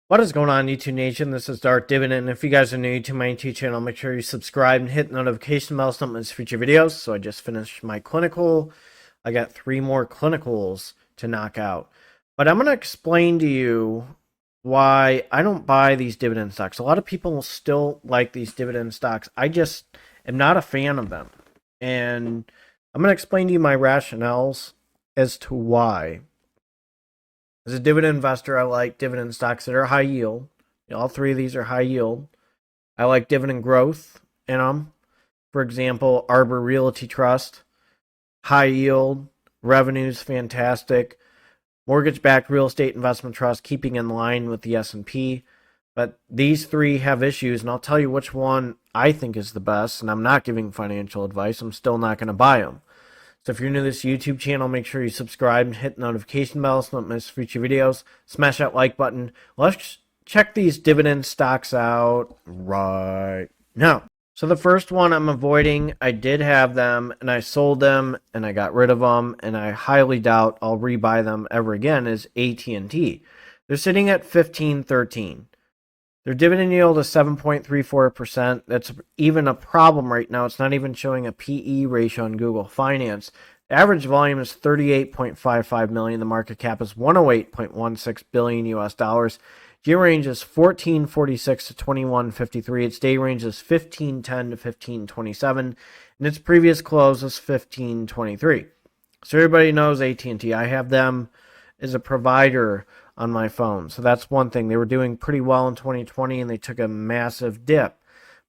What is going on, YouTube Nation? This is Dark Dividend. If you guys are new to my YouTube channel, make sure you subscribe and hit the notification bell so don't miss future videos. So I just finished my clinical. I got 3 more clinicals to knock out. But I'm going to explain to you why I don't buy these dividend stocks. A lot of people still like these dividend stocks. I just am not a fan of them. And I'm going to explain to you my rationales as to why. As a dividend investor, I like dividend stocks that are high yield. All 3 of these are high yield. I like dividend growth in them. For example, Arbor Realty Trust, high yield, revenues fantastic. Mortgage-backed real estate investment trust, keeping in line with the S&P. But these 3 have issues, and I'll tell you which one I think is the best. And I'm not giving financial advice. I'm still not going to buy them. So if you're new to this YouTube channel, make sure you subscribe and hit the notification bell so don't miss future videos. Smash that like button. Let's check these dividend stocks out right now. So the first one I'm avoiding, I did have them and I sold them and I got rid of them, and I highly doubt I'll rebuy them ever again, is AT&T. They're sitting at 15.13. Their dividend yield is 7.34%. That's even a problem right now. It's not even showing a PE ratio on Google Finance. The average volume is 38.55 million. The market cap is 108.16 billion US dollars. G range is 1446 to 2153. Its day range is 1510 to 1527, and its previous close is 1523. So everybody knows AT&T. I have them as a provider on my phone. So that's one thing. They were doing pretty well in 2020 and they took a massive dip.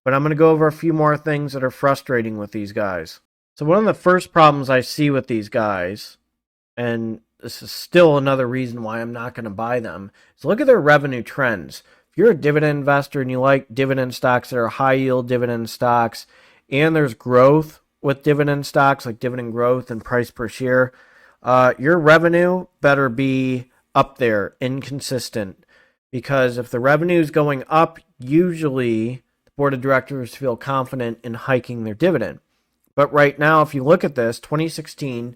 But I'm going to go over a few more things that are frustrating with these guys. So one of the first problems I see with these guys, and this is still another reason why I'm not going to buy them, is look at their revenue trends. If you're a dividend investor and you like dividend stocks that are high yield dividend stocks, and there's growth with dividend stocks like dividend growth and price per share, your revenue better be up there, inconsistent, because if the revenue is going up, usually the board of directors feel confident in hiking their dividend. But right now, if you look at this, 2016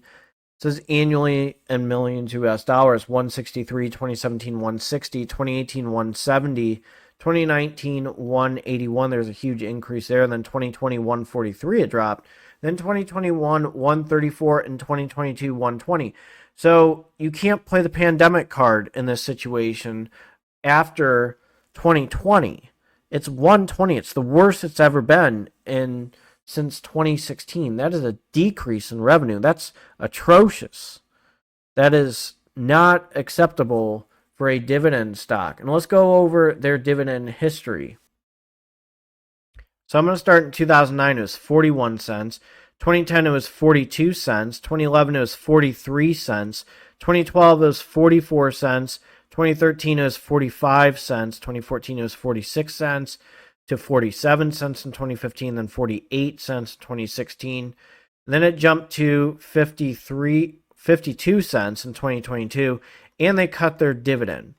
says annually in millions US dollars, 163, 2017 160, 2018 170, 2019 181. There's a huge increase there. And then 2020 143, it dropped. Then 2021 134, and 2022 120. So you can't play the pandemic card in this situation after 2020. It's 120. It's the worst it's ever been since 2016. That is a decrease in revenue. That's atrocious. That is not acceptable for a dividend stock. And let's go over their dividend history. So I'm going to start in 2009. It was 41 cents. 2010, it was 42 cents. 2011, it was 43 cents. 2012, it was 44 cents. 2013, it was 45 cents. 2014, it was 46 cents to 47 cents in 2015, then 48 cents in 2016. And then it jumped to 52 cents in 2022, and they cut their dividend.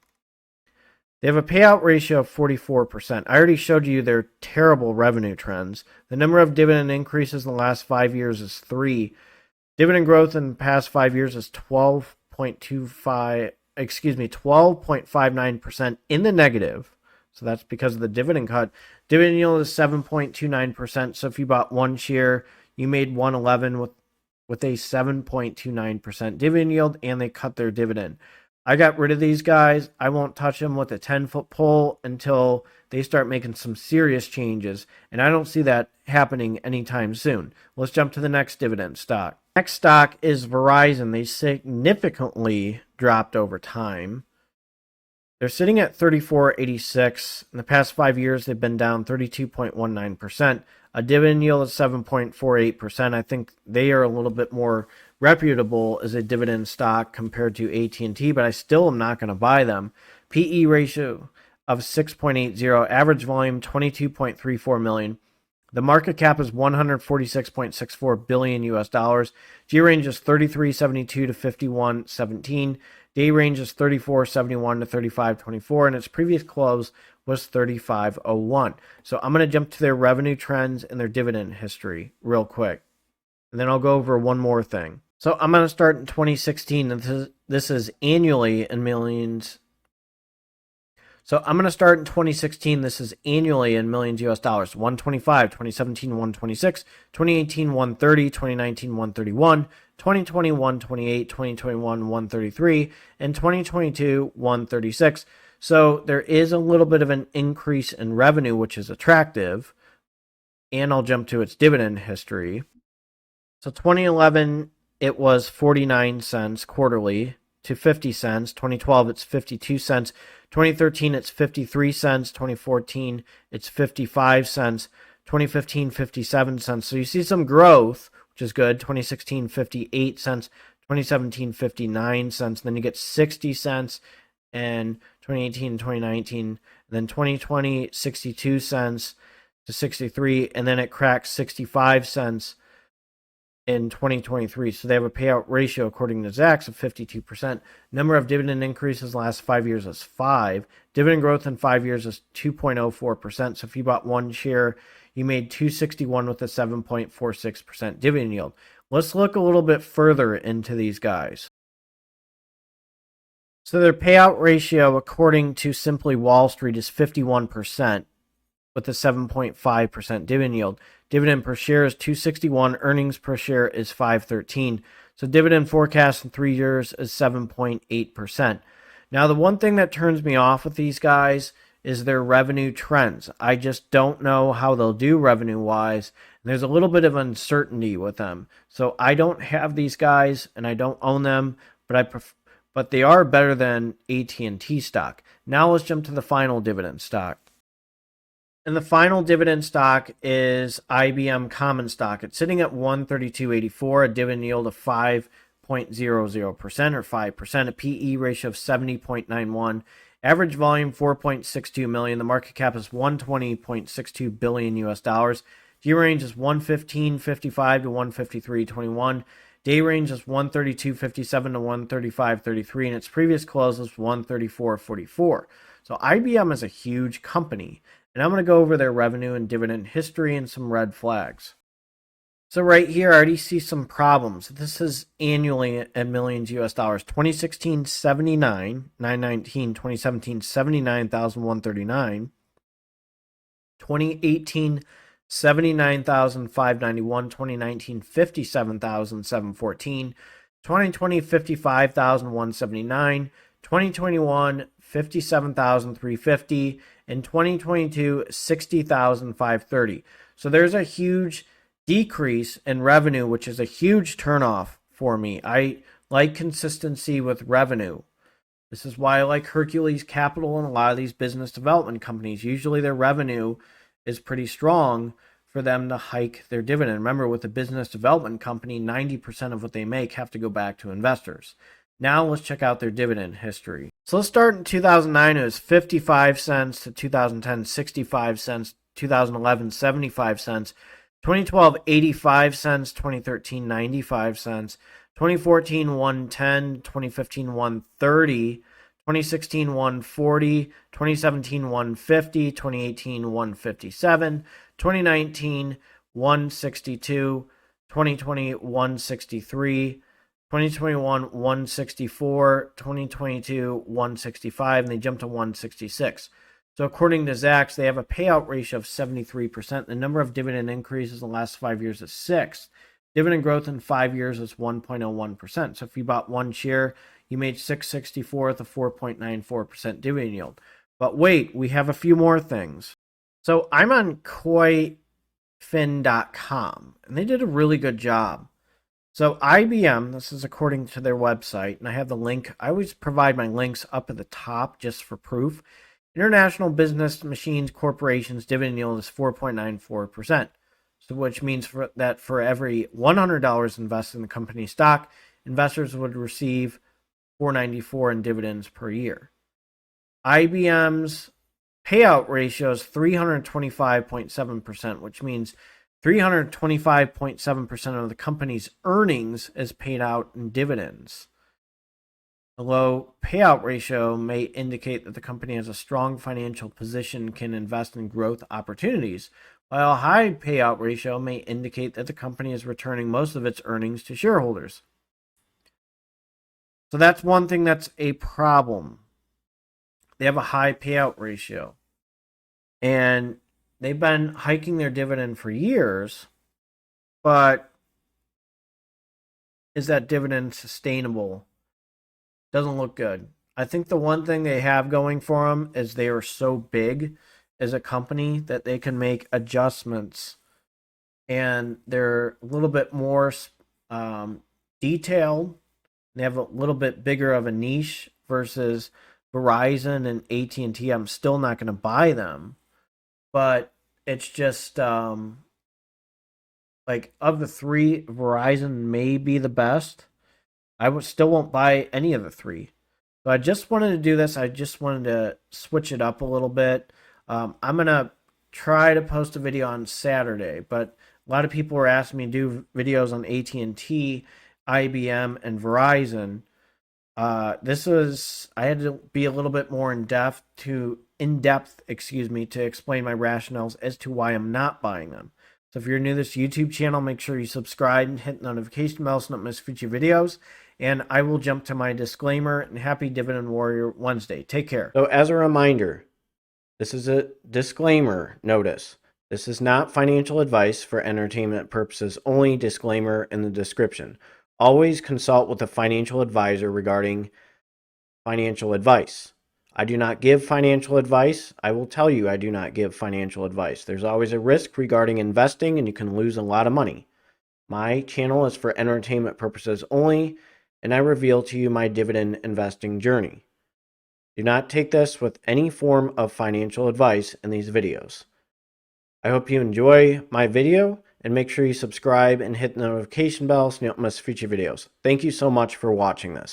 They have a payout ratio of 44%. I already showed you their terrible revenue trends. The number of dividend increases in the last 5 years is 3. Dividend growth in the past 5 years is 12.59% in the negative. So that's because of the dividend cut. Dividend yield is 7.29%. So if you bought 1 share, you made 111 with a 7.29% dividend yield, and they cut their dividend. I got rid of these guys. I won't touch them with a 10-foot pole until they start making some serious changes, and I don't see that happening anytime soon. Let's jump to the next dividend stock. Next stock is Verizon. They significantly dropped over time. They're sitting at 34.86. In the past 5 years, they've been down 32.19%. A dividend yield of 7.48%. I think they are a little bit more reputable as a dividend stock compared to AT&T, but I still am not going to buy them. PE ratio of 6.80. Average volume 22.34 million. The market cap is 146.64 billion US dollars. G range is 33.72 to 51.17. Day range is 34.71 to 35.24, and its previous close was 35.01. So I'm going to jump to their revenue trends and their dividend history real quick, and then I'll go over one more thing. So I'm going to start in 2016, and this is annually in millions So I'm going to start in 2016. This is annually in millions US dollars. 125, 2017, 126, 2018, 130, 2019, 131, 2020, 128, 2021, 133, and 2022, 136. So there is a little bit of an increase in revenue, which is attractive. And I'll jump to its dividend history. So 2011, it was 49 cents quarterly to 50 cents. 2012, it's 52 cents. 2013, it's 53 cents. 2014, it's 55 cents. 2015, 57 cents. So you see some growth, which is good. 2016, 58 cents. 2017, 59 cents. Then you get 60 cents in 2018 and 2019. And then 2020, 62 cents to 63. And then it cracks 65 cents in 2023. So they have a payout ratio, according to Zacks, of 52%. Number of dividend increases the last 5 years is 5. Dividend growth in 5 years is 2.04%. So if you bought one share, you made 261 with a 7.46% dividend yield. Let's look a little bit further into these guys. So their payout ratio, according to Simply Wall Street, is 51% with a 7.5% dividend yield. Dividend per share is 261. Earnings per share is 513. So dividend forecast in 3 years is 7.8%. Now, the one thing that turns me off with these guys is their revenue trends. I just don't know how they'll do revenue-wise. There's a little bit of uncertainty with them. So I don't have these guys, and I don't own them, but they are better than AT&T stock. Now let's jump to the final dividend stock. And the final dividend stock is IBM Common Stock. It's sitting at 132.84, a dividend yield of 5.00% or 5%, a PE ratio of 70.91, average volume 4.62 million. The market cap is 120.62 billion US dollars. G range is 115.55 to 153.21. Day range is 132.57 to 135.33, and its previous close was 134.44. So IBM is a huge company. And I'm going to go over their revenue and dividend history and some red flags. So right here, I already see some problems. This is annually in millions US dollars. 2016, 79,919. 2017, 79,139. 2018, 79,591. 2019, 57,714. 2020, 55,179. 2021, 57,350. In 2022, 60,530. So there's a huge decrease in revenue, which is a huge turnoff for me. I like consistency with revenue. This is why I like Hercules Capital and a lot of these business development companies. Usually their revenue is pretty strong for them to hike their dividend. Remember, with a business development company, 90% of what they make have to go back to investors. Now let's check out their dividend history. So let's start in 2009. It was 55 cents to 2010, 65 cents, 2011, 75 cents, 2012, 85 cents, 2013, 95 cents, 2014, 110, 2015, 130, 2016, 140, 2017, 150, 2018, 157, 2019, 162, 2020, 163, 2021, 164, 2022, 165, and they jumped to 166. So according to Zacks, they have a payout ratio of 73%. The number of dividend increases in the last 5 years is 6. Dividend growth in 5 years is 1.01%. So if you bought one share, you made 664 with a 4.94% dividend yield. But wait, we have a few more things. So I'm on koifin.com, and they did a really good job. So IBM, this is according to their website, and I have the link. I always provide my links up at the top just for proof. International Business Machines Corporation's dividend yield is 4.94%, so which means that for every $100 invested in the company's stock, investors would receive $4.94 in dividends per year. IBM's payout ratio is 325.7%, which means 325.7% of the company's earnings is paid out in dividends. A low payout ratio may indicate that the company has a strong financial position and can invest in growth opportunities, while a high payout ratio may indicate that the company is returning most of its earnings to shareholders. So that's one thing that's a problem. they have a high payout ratio. And they've been hiking their dividend for years, but is that dividend sustainable? Doesn't look good. I think the one thing they have going for them is they are so big as a company that they can make adjustments, and they're a little bit more detailed. They have a little bit bigger of a niche versus Verizon and AT&T. I'm still not going to buy them, but it's just like, of the three, Verizon may be the best. I would still won't buy any of the three. So I just wanted to do this. I just wanted to switch it up a little bit. I'm gonna try to post a video on Saturday, but a lot of people were asking me to do videos on AT&T, IBM, and Verizon. I had to be a little bit more in depth, to explain my rationales as to why I'm not buying them. So if you're new to this YouTube channel, make sure you subscribe and hit the notification bell so you don't miss future videos. And I will jump to my disclaimer, and happy Dividend Warrior Wednesday. Take care. So as a reminder, this is a disclaimer notice. This is not financial advice for entertainment purposes only. Disclaimer in the description. Always consult with a financial advisor regarding financial advice. I do not give financial advice. I will tell you I do not give financial advice. There's always a risk regarding investing, and you can lose a lot of money. My channel is for entertainment purposes only, and I reveal to you my dividend investing journey. Do not take this with any form of financial advice in these videos. I hope you enjoy my video, and make sure you subscribe and hit the notification bell so you don't miss future videos. Thank you so much for watching this.